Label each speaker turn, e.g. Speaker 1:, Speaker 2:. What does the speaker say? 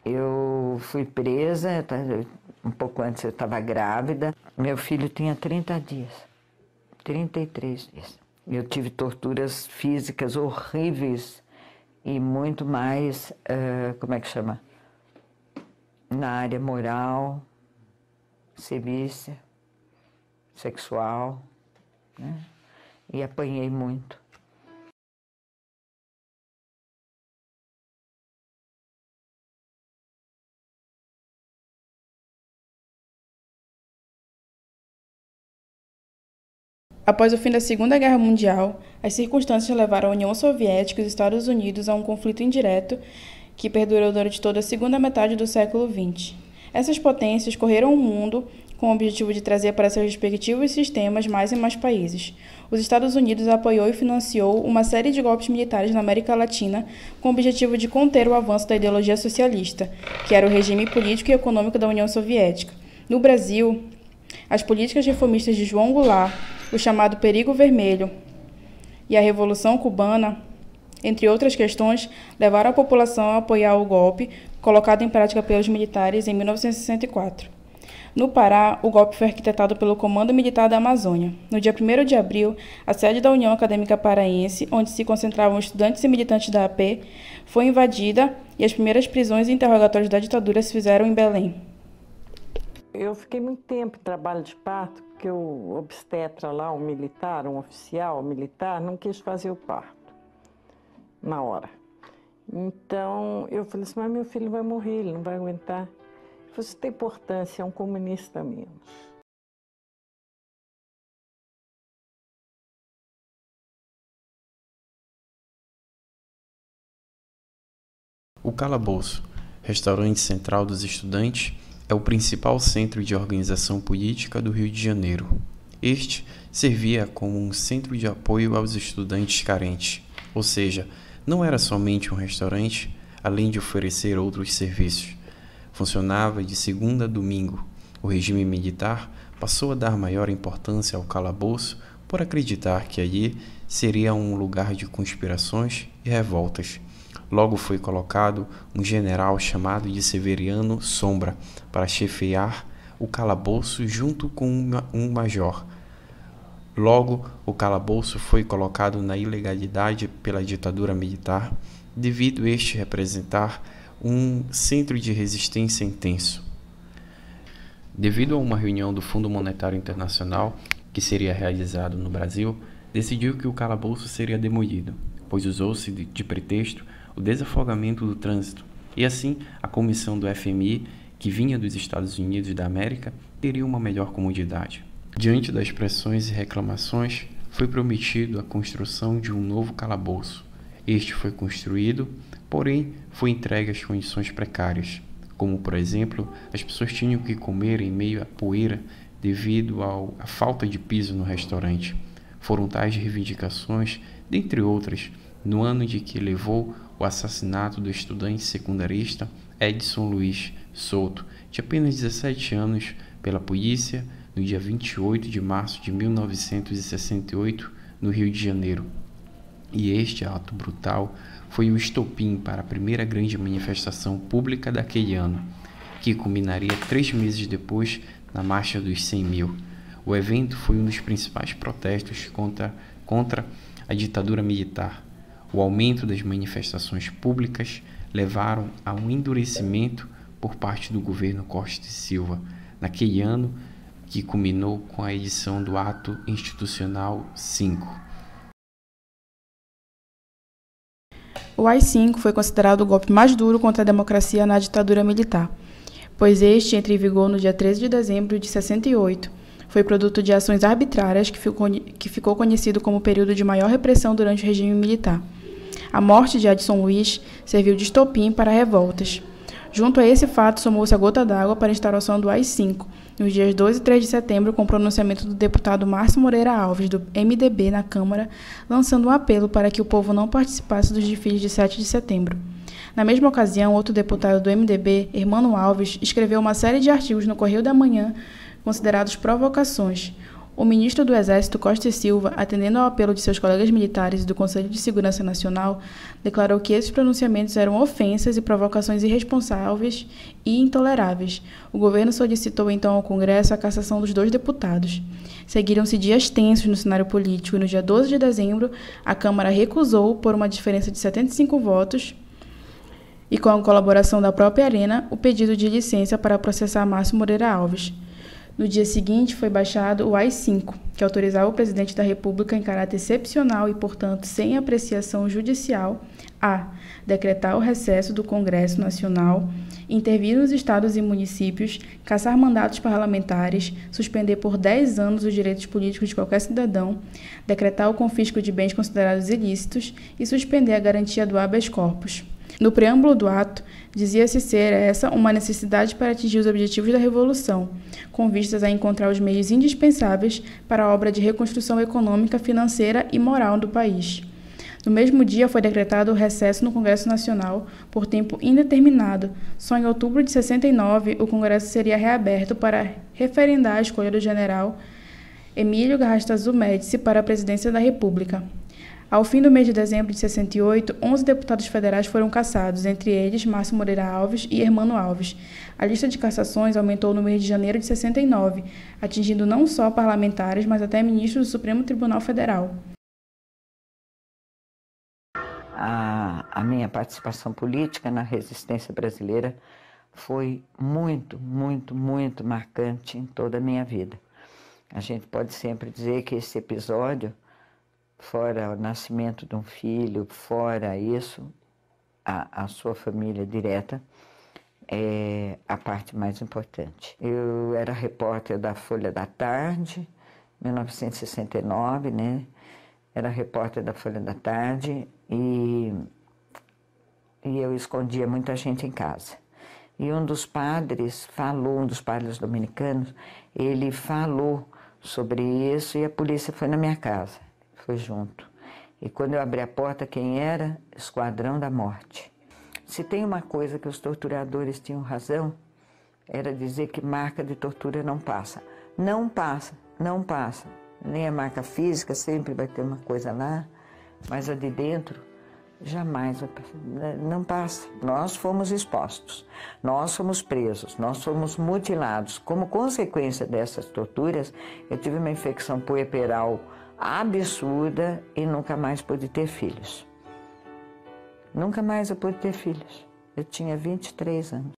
Speaker 1: Eu fui presa, um pouco antes eu estava grávida. Meu filho tinha 30 dias, 33 dias. Eu tive torturas físicas horríveis e muito mais, como é que chama? Na área moral, civícia, sexual, né? E apanhei muito.
Speaker 2: Após o fim da Segunda Guerra Mundial, as circunstâncias levaram a União Soviética e os Estados Unidos a um conflito indireto que perdurou durante toda a segunda metade do século XX. Essas potências correram o mundo com o objetivo de trazer para seus respectivos sistemas mais e mais países. Os Estados Unidos apoiou e financiou uma série de golpes militares na América Latina com o objetivo de conter o avanço da ideologia socialista, que era o regime político e econômico da União Soviética. No Brasil, as políticas reformistas de João Goulart, o chamado Perigo Vermelho e a Revolução Cubana, entre outras questões, levaram a população a apoiar o golpe colocado em prática pelos militares em 1964. No Pará, o golpe foi arquitetado pelo Comando Militar da Amazônia. No dia 1º de abril, a sede da União Acadêmica Paraense, onde se concentravam estudantes e militantes da AP, foi invadida e as primeiras prisões e interrogatórios da ditadura se fizeram em Belém.
Speaker 3: Eu fiquei muito tempo em trabalho de parto, porque o obstetra lá, um militar, um oficial militar, não quis fazer o parto na hora. Então eu falei assim, mas meu filho vai morrer, ele não vai aguentar. Ele falou, isso tem importância, é um comunista menos.
Speaker 4: O Calabouço, restaurante central dos estudantes, é o principal centro de organização política do Rio de Janeiro. Este servia como um centro de apoio aos estudantes carentes, ou seja, não era somente um restaurante, além de oferecer outros serviços. Funcionava de segunda a domingo. O regime militar passou a dar maior importância ao calabouço por acreditar que ali seria um lugar de conspirações e revoltas. Logo foi colocado um general chamado de Severiano Sombra para chefear o calabouço junto com um major. Logo, o calabouço foi colocado na ilegalidade pela ditadura militar, devido este representar um centro de resistência intenso. Devido a uma reunião do Fundo Monetário Internacional, que seria realizado no Brasil, decidiu que o calabouço seria demolido, pois usou-se de pretexto o desafogamento do trânsito, e assim a comissão do FMI, que vinha dos Estados Unidos da América, teria uma melhor comodidade. Diante das pressões e reclamações, foi prometido a construção de um novo calabouço. Este foi construído, porém foi entregue às condições precárias, como por exemplo, as pessoas tinham que comer em meio à poeira devido à falta de piso no restaurante. Foram tais reivindicações, dentre outras, no ano de que levou o assassinato do estudante secundarista Edson Luiz Souto, de apenas 17 anos, pela polícia, no dia 28 de março de 1968, no Rio de Janeiro. E este ato brutal foi o estopim para a primeira grande manifestação pública daquele ano, que culminaria 3 meses depois na Marcha dos 100 Mil. O evento foi um dos principais protestos contra a ditadura militar. O aumento das manifestações públicas levaram a um endurecimento por parte do governo Costa e Silva, naquele ano que culminou com a edição do Ato Institucional 5.
Speaker 2: O AI-5 foi considerado o golpe mais duro contra a democracia na ditadura militar, pois este entra em vigor no dia 13 de dezembro de 68. Foi produto de ações arbitrárias que ficou conhecido como o período de maior repressão durante o regime militar. A morte de Edson Luiz serviu de estopim para revoltas. Junto a esse fato, somou-se a gota d'água para a instauração do AI-5, nos dias 2 e 3 de setembro, com o pronunciamento do deputado Márcio Moreira Alves, do MDB, na Câmara, lançando um apelo para que o povo não participasse dos desfiles de 7 de setembro. Na mesma ocasião, outro deputado do MDB, Hermano Alves, escreveu uma série de artigos no Correio da Manhã, considerados provocações. O ministro do Exército, Costa e Silva, atendendo ao apelo de seus colegas militares e do Conselho de Segurança Nacional, declarou que esses pronunciamentos eram ofensas e provocações irresponsáveis e intoleráveis. O governo solicitou então ao Congresso a cassação dos 2 deputados. Seguiram-se dias tensos no cenário político e no dia 12 de dezembro, a Câmara recusou, por uma diferença de 75 votos, e com a colaboração da própria Arena, o pedido de licença para processar Márcio Moreira Alves. No dia seguinte, foi baixado o AI-5, que autorizava o presidente da República, em caráter excepcional e, portanto, sem apreciação judicial, a decretar o recesso do Congresso Nacional, intervir nos estados e municípios, cassar mandatos parlamentares, suspender por 10 anos os direitos políticos de qualquer cidadão, decretar o confisco de bens considerados ilícitos e suspender a garantia do habeas corpus. No preâmbulo do ato, dizia-se ser essa uma necessidade para atingir os objetivos da Revolução, com vistas a encontrar os meios indispensáveis para a obra de reconstrução econômica, financeira e moral do país. No mesmo dia, foi decretado o recesso no Congresso Nacional por tempo indeterminado. Só em outubro de 69, o Congresso seria reaberto para referendar a escolha do general Emílio Garrastazu Médici para a presidência da República. Ao fim do mês de dezembro de 68, 11 deputados federais foram cassados, entre eles Márcio Moreira Alves e Hermano Alves. A lista de cassações aumentou no mês de janeiro de 69, atingindo não só parlamentares, mas até ministros do Supremo Tribunal Federal.
Speaker 1: A minha participação política na resistência brasileira foi muito, muito, muito marcante em toda a minha vida. A gente pode sempre dizer que esse episódio, fora o nascimento de um filho, fora isso, a sua família direta, é a parte mais importante. Eu era repórter da Folha da Tarde, 1969, né? Era repórter da Folha da Tarde e eu escondia muita gente em casa. E um dos padres dominicanos, ele falou sobre isso e a polícia foi na minha casa. Foi junto. E quando eu abri a porta, quem era? Esquadrão da Morte. Se tem uma coisa que os torturadores tinham razão, era dizer que marca de tortura não passa. Não passa, não passa. Nem a marca física, sempre vai ter uma coisa lá, mas a de dentro jamais vai passar. Não passa. Nós fomos expostos, nós fomos presos, nós fomos mutilados. Como consequência dessas torturas, eu tive uma infecção puerperal absurda e nunca mais pude ter filhos. Nunca mais eu pude ter filhos. Eu tinha 23 anos.